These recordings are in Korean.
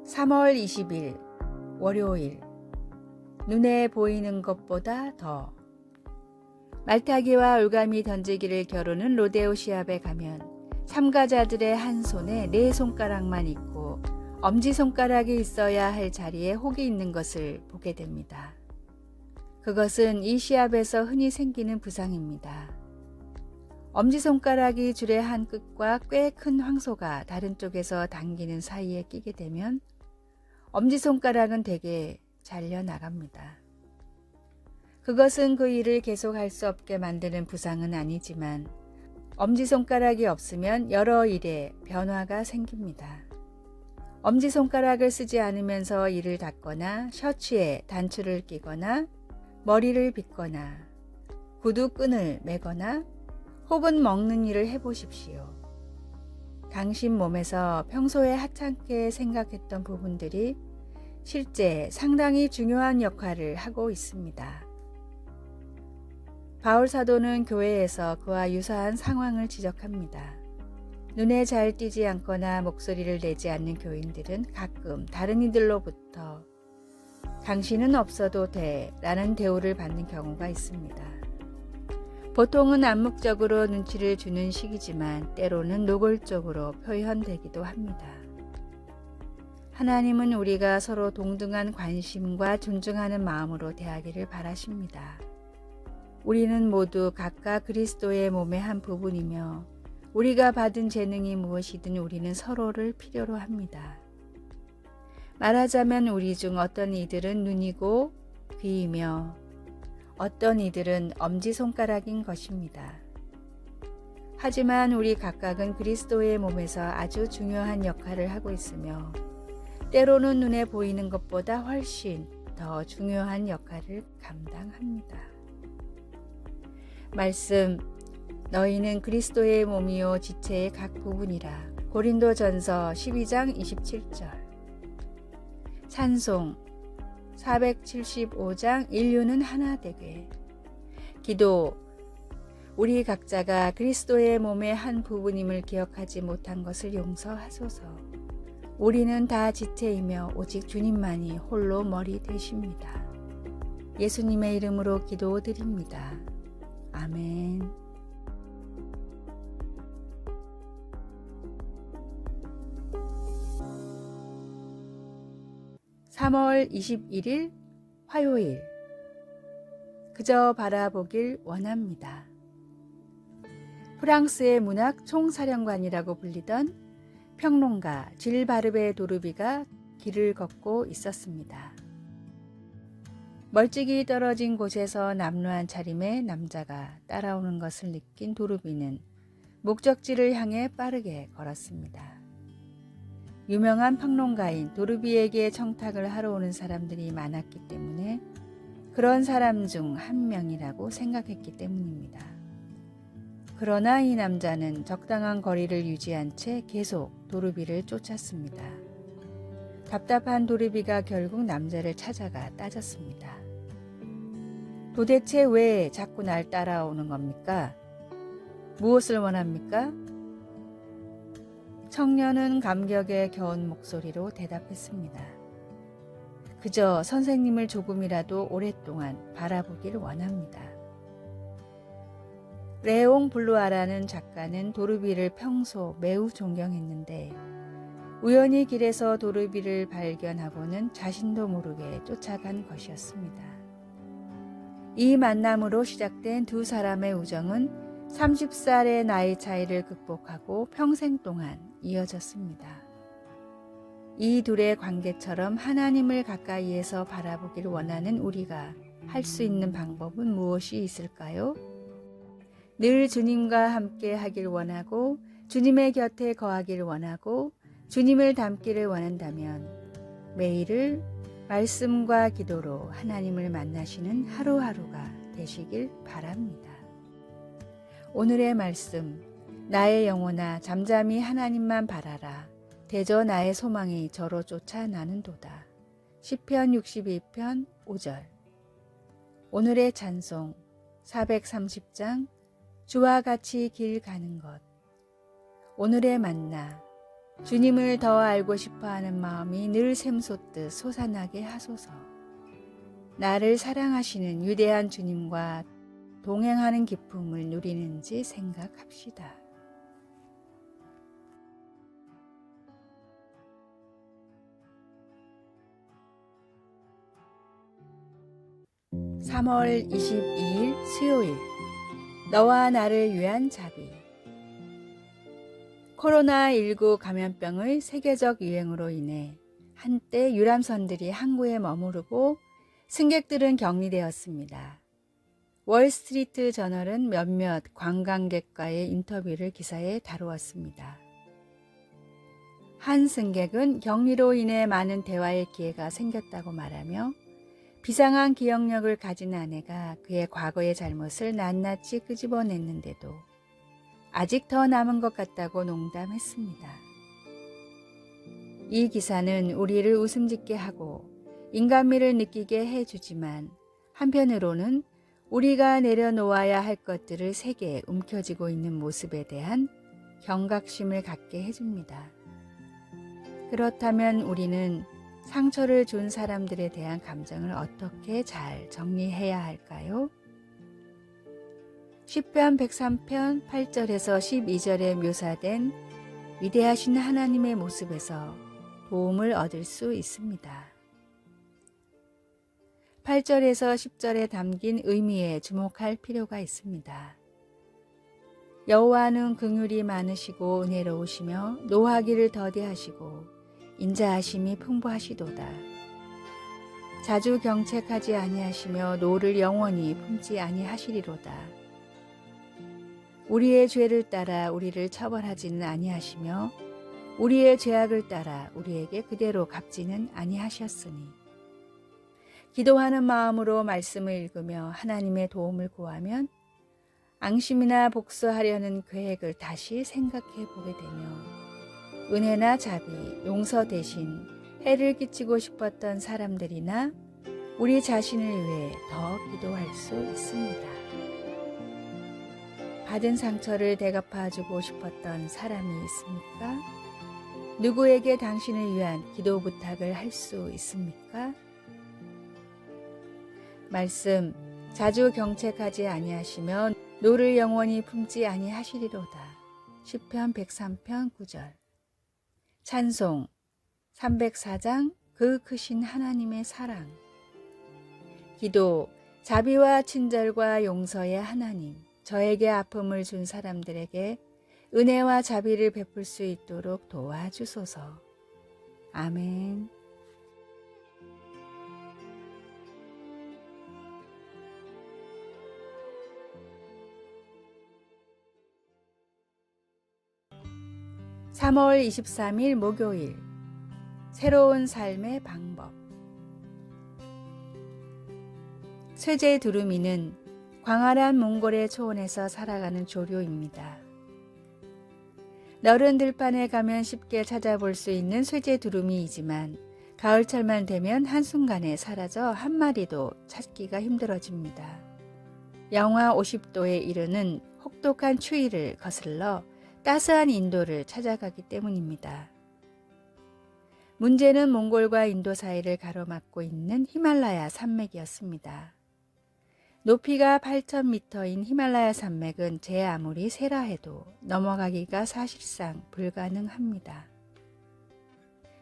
3월 20일 월요일. 눈에 보이는 것보다 더. 말타기와 올가미 던지기를 겨루는 로데오 시합에 가면 참가자들의 한 손에 4손가락만 있고 엄지손가락이 있어야 할 자리에 혹이 있는 것을 보게 됩니다. 그것은 이 시합에서 흔히 생기는 부상입니다. 엄지손가락이 줄의 한 끝과 꽤 큰 황소가 다른 쪽에서 당기는 사이에 끼게 되면 엄지손가락은 대개 잘려 나갑니다. 그것은 그 일을 계속할 수 없게 만드는 부상은 아니지만 엄지손가락이 없으면 여러 일에 변화가 생깁니다. 엄지손가락을 쓰지 않으면서 이를 닦거나 셔츠에 단추를 끼거나 머리를 빗거나 구두끈을 매거나 혹은 먹는 일을 해보십시오. 당신 몸에서 평소에 하찮게 생각했던 부분들이 실제 상당히 중요한 역할을 하고 있습니다. 바울 사도는 교회에서 그와 유사한 상황을 지적합니다. 눈에 잘 띄지 않거나 목소리를 내지 않는 교인들은 가끔 다른 이들로부터 당신은 없어도 돼 라는 대우를 받는 경우가 있습니다. 보통은 암묵적으로 눈치를 주는 식이지만 때로는 노골적으로 표현되기도 합니다. 하나님은 우리가 서로 동등한 관심과 존중하는 마음으로 대하기를 바라십니다. 우리는 모두 각각 그리스도의 몸의 한 부분이며 우리가 받은 재능이 무엇이든 우리는 서로를 필요로 합니다. 말하자면 우리 중 어떤 이들은 눈이고 귀이며 어떤 이들은 엄지손가락인 것입니다. 하지만 우리 각각은 그리스도의 몸에서 아주 중요한 역할을 하고 있으며 때로는 눈에 보이는 것보다 훨씬 더 중요한 역할을 감당합니다. 말씀, 너희는 그리스도의 몸이요 지체의 각 부분이라. 고린도전서 12장 27절. 찬송 475장 인류는 하나 되게. 기도, 우리 각자가 그리스도의 몸의 한 부분임을 기억하지 못한 것을 용서하소서. 우리는 다 지체이며 오직 주님만이 홀로 머리 되십니다. 예수님의 이름으로 기도드립니다. 아멘. (3월 21일) 화요일. 그저 바라보길 원합니다. 프랑스의 문학 총사령관이라고 불리던 평론가 질 바르베 도르비가 길을 걷고 있었습니다. 멀찍이 떨어진 곳에서 남루한 차림의 남자가 따라오는 것을 느낀 도르비는 목적지를 향해 빠르게 걸었습니다. 유명한 평론가인 도르비에게 청탁을 하러 오는 사람들이 많았기 때문에 그런 사람 중 한 명이라고 생각했기 때문입니다. 그러나 이 남자는 적당한 거리를 유지한 채 계속 도르비를 쫓았습니다. 답답한 도르비가 결국 남자를 찾아가 따졌습니다. 도대체 왜 자꾸 날 따라오는 겁니까? 무엇을 원합니까? 청년은 감격에 겨운 목소리로 대답했습니다. 그저 선생님을 조금이라도 오랫동안 바라보길 원합니다. 레옹 블루아라는 작가는 도르비를 평소 매우 존경했는데 우연히 길에서 도르비를 발견하고는 자신도 모르게 쫓아간 것이었습니다. 이 만남으로 시작된 두 사람의 우정은 30살의 나이 차이를 극복하고 평생 동안 이어졌습니다. 이 둘의 관계처럼 하나님을 가까이에서 바라보길 원하는 우리가 할 수 있는 방법은 무엇이 있을까요? 늘 주님과 함께 하길 원하고 주님의 곁에 거하길 원하고 주님을 닮기를 원한다면 매일을 말씀과 기도로 하나님을 만나시는 하루하루가 되시길 바랍니다. 오늘의 말씀, 나의 영혼아 잠잠히 하나님만 바라라. 대저 나의 소망이 저로 쫓아 나는도다. 시편 62편 5절. 오늘의 찬송 430장 주와 같이 길 가는 것. 오늘의 만나 주님을 더 알고 싶어하는 마음이 늘 샘솟듯 솟아나게 하소서. 나를 사랑하시는 위대한 주님과 동행하는 기쁨을 누리는지 생각합시다. (3월 22일) 수요일, 너와 나를 위한 자비. 코로나19 감염병의 세계적 유행으로 인해 한때 유람선들이 항구에 머무르고 승객들은 격리되었습니다. 월스트리트 저널은 몇몇 관광객과의 인터뷰를 기사에 다루었습니다. 한 승객은 격리로 인해 많은 대화의 기회가 생겼다고 말하며 비상한 기억력을 가진 아내가 그의 과거의 잘못을 낱낱이 끄집어냈는데도 아직 더 남은 것 같다고 농담했습니다. 이 기사는 우리를 웃음짓게 하고 인간미를 느끼게 해주지만 한편으로는 우리가 내려놓아야 할 것들을 세게 움켜쥐고 있는 모습에 대한 경각심을 갖게 해줍니다. 그렇다면 우리는 상처를 준 사람들에 대한 감정을 어떻게 잘 정리해야 할까요? 시편 103편 8절에서 12절에 묘사된 위대하신 하나님의 모습에서 도움을 얻을 수 있습니다. 8절에서 10절에 담긴 의미에 주목할 필요가 있습니다. 여호와는 긍휼이 많으시고 은혜로우시며 노하기를 더디하시고 인자하심이 풍부하시도다. 자주 경책하지 아니하시며 노를 영원히 품지 아니하시리로다. 우리의 죄를 따라 우리를 처벌하지는 아니하시며 우리의 죄악을 따라 우리에게 그대로 갚지는 아니하셨으니. 기도하는 마음으로 말씀을 읽으며 하나님의 도움을 구하면 앙심이나 복수하려는 계획을 다시 생각해 보게 되며 은혜나 자비, 용서 대신 해를 끼치고 싶었던 사람들이나 우리 자신을 위해 더 기도할 수 있습니다. 받은 상처를 대갚아주고 싶었던 사람이 있습니까? 누구에게 당신을 위한 기도 부탁을 할 수 있습니까? 말씀, 자주 경책하지 아니하시며 노를 영원히 품지 아니하시리로다. 시편 103편 9절. 찬송 304장 그 크신 하나님의 사랑. 기도, 자비와 친절과 용서의 하나님, 저에게 아픔을 준 사람들에게 은혜와 자비를 베풀 수 있도록 도와주소서. 아멘. (3월 23일) 목요일, 새로운 삶의 방법. 쇠제 두루미는 광활한 몽골의 초원에서 살아가는 조류입니다. 너른 들판에 가면 쉽게 찾아볼 수 있는 쇠제 두루미이지만 가을철만 되면 한순간에 사라져 한 마리도 찾기가 힘들어집니다. 영하 50도에 이르는 혹독한 추위를 거슬러 따스한 인도를 찾아가기 때문입니다. 문제는 몽골과 인도 사이를 가로막고 있는 히말라야 산맥이었습니다. 높이가 8,000m인 히말라야 산맥은 제 아무리 세라 해도 넘어가기가 사실상 불가능합니다.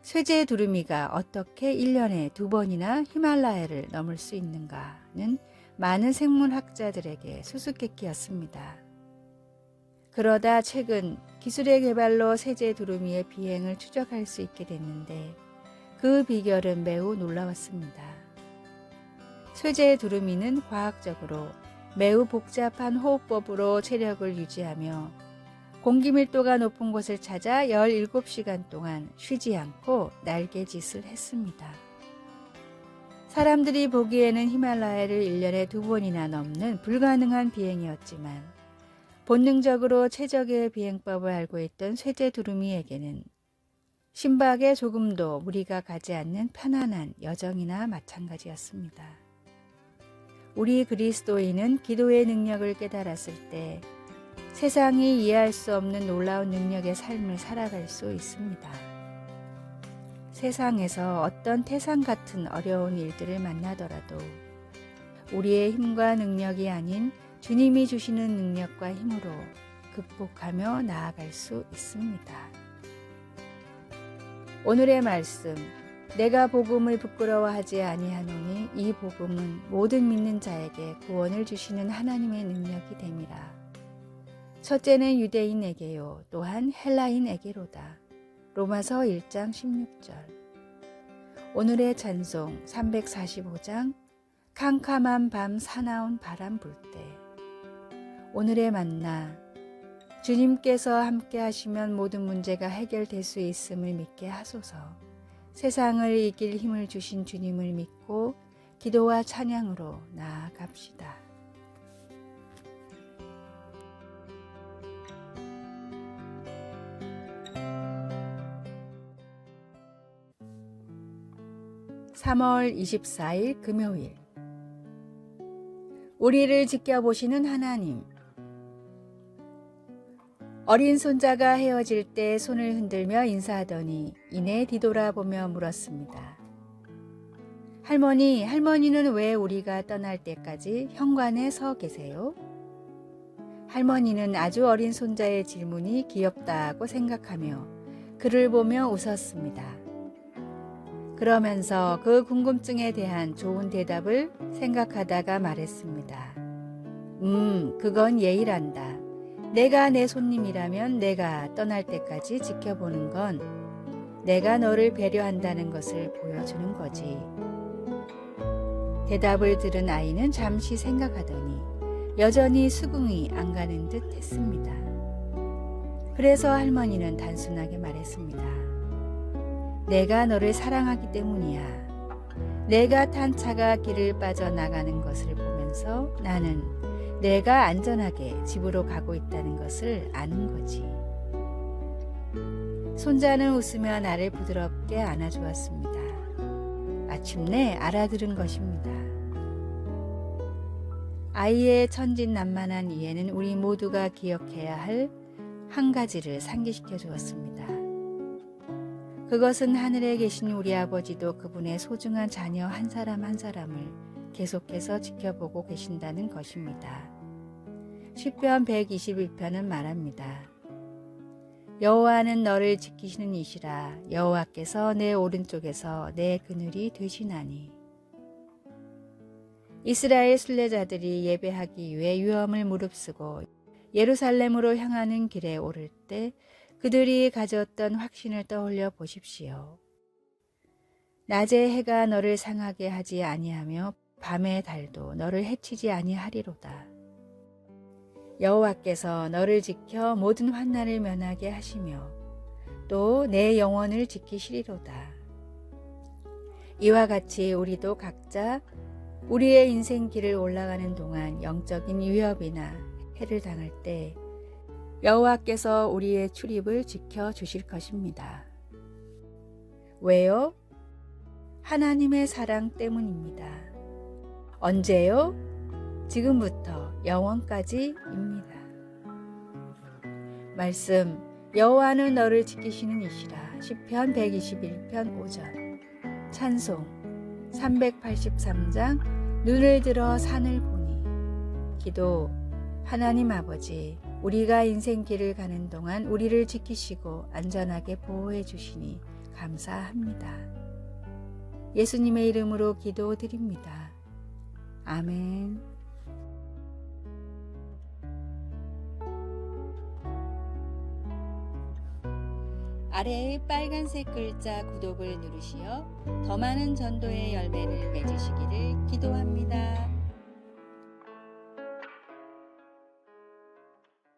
쇠제 두루미가 어떻게 1년에 2번이나 히말라야를 넘을 수 있는가는 많은 생물학자들에게 수수께끼였습니다. 그러다 최근 기술의 개발로 쇠제 두루미의 비행을 추적할 수 있게 됐는데 그 비결은 매우 놀라웠습니다. 쇠제 두루미는 과학적으로 매우 복잡한 호흡법으로 체력을 유지하며 공기 밀도가 높은 곳을 찾아 17시간 동안 쉬지 않고 날개짓을 했습니다. 사람들이 보기에는 히말라야를 1년에 2번이나 넘는 불가능한 비행이었지만 본능적으로 최적의 비행법을 알고 있던 쇠제 두루미에게는 심박에 조금도 무리가 가지 않는 편안한 여정이나 마찬가지였습니다. 우리 그리스도인은 기도의 능력을 깨달았을 때 세상이 이해할 수 없는 놀라운 능력의 삶을 살아갈 수 있습니다. 세상에서 어떤 태산 같은 어려운 일들을 만나더라도 우리의 힘과 능력이 아닌 주님이 주시는 능력과 힘으로 극복하며 나아갈 수 있습니다. 오늘의 말씀, 내가 복음을 부끄러워하지 아니하노니 이 복음은 모든 믿는 자에게 구원을 주시는 하나님의 능력이 됨이라. 첫째는 유대인에게요 또한 헬라인에게로다. 로마서 1장 16절. 오늘의 찬송 345장 캄캄한 밤 사나운 바람 불 때. 오늘의 만나, 주님께서 함께 하시면 모든 문제가 해결될 수 있음을 믿게 하소서. 세상을 이길 힘을 주신 주님을 믿고 기도와 찬양으로 나아갑시다. (3월 24일) 금요일. 우리를 지켜보시는 하나님. 어린 손자가 헤어질 때 손을 흔들며 인사하더니 이내 뒤돌아보며 물었습니다. 할머니는 왜 우리가 떠날 때까지 현관에 서 계세요? 할머니는 아주 어린 손자의 질문이 귀엽다고 생각하며 그를 보며 웃었습니다. 그러면서 그 궁금증에 대한 좋은 대답을 생각하다가 말했습니다. 그건 예의란다. 내가 내 손님이라면 내가 떠날 때까지 지켜보는 건 내가 너를 배려한다는 것을 보여주는 거지. 대답을 들은 아이는 잠시 생각하더니 여전히 수긍이 안 가는 듯 했습니다. 그래서 할머니는 단순하게 말했습니다. 내가 너를 사랑하기 때문이야. 내가 탄 차가 길을 빠져나가는 것을 보면서 나는 내가 안전하게 집으로 가고 있다는 것을 아는 거지. 손자는 웃으며 나를 부드럽게 안아주었습니다. 마침내 알아들은 것입니다. 아이의 천진난만한 이해는 우리 모두가 기억해야 할 한 가지를 상기시켜 주었습니다. 그것은 하늘에 계신 우리 아버지도 그분의 소중한 자녀 한 사람 한 사람을 계속해서 지켜보고 계신다는 것입니다. 시편 121편은 말합니다. 여호와는 너를 지키시는 이시라. 여호와께서 내 오른쪽에서 내 그늘이 되시나니. 이스라엘 순례자들이 예배하기 위해 유엄을 무릅쓰고 예루살렘으로 향하는 길에 오를 때 그들이 가졌던 확신을 떠올려 보십시오. 낮에 해가 너를 상하게 하지 아니하며 밤의 달도 너를 해치지 아니하리로다. 여호와께서 너를 지켜 모든 환난을 면하게 하시며 또 내 영혼을 지키시리로다. 이와 같이 우리도 각자 우리의 인생 길을 올라가는 동안 영적인 위협이나 해를 당할 때 여호와께서 우리의 출입을 지켜주실 것입니다. 왜요? 하나님의 사랑 때문입니다. 언제요? 지금부터 영원까지입니다. 말씀, 여호와는 너를 지키시는 이시라. 시편 121편 5절. 찬송 383장 눈을 들어 산을 보니. 기도, 하나님 아버지, 우리가 인생 길을 가는 동안 우리를 지키시고 안전하게 보호해 주시니 감사합니다. 예수님의 이름으로 기도드립니다. 아멘. 아래의 빨간색 글자 구독을 누르시어 더 많은 전도의 열매를 맺으시기를 기도합니다.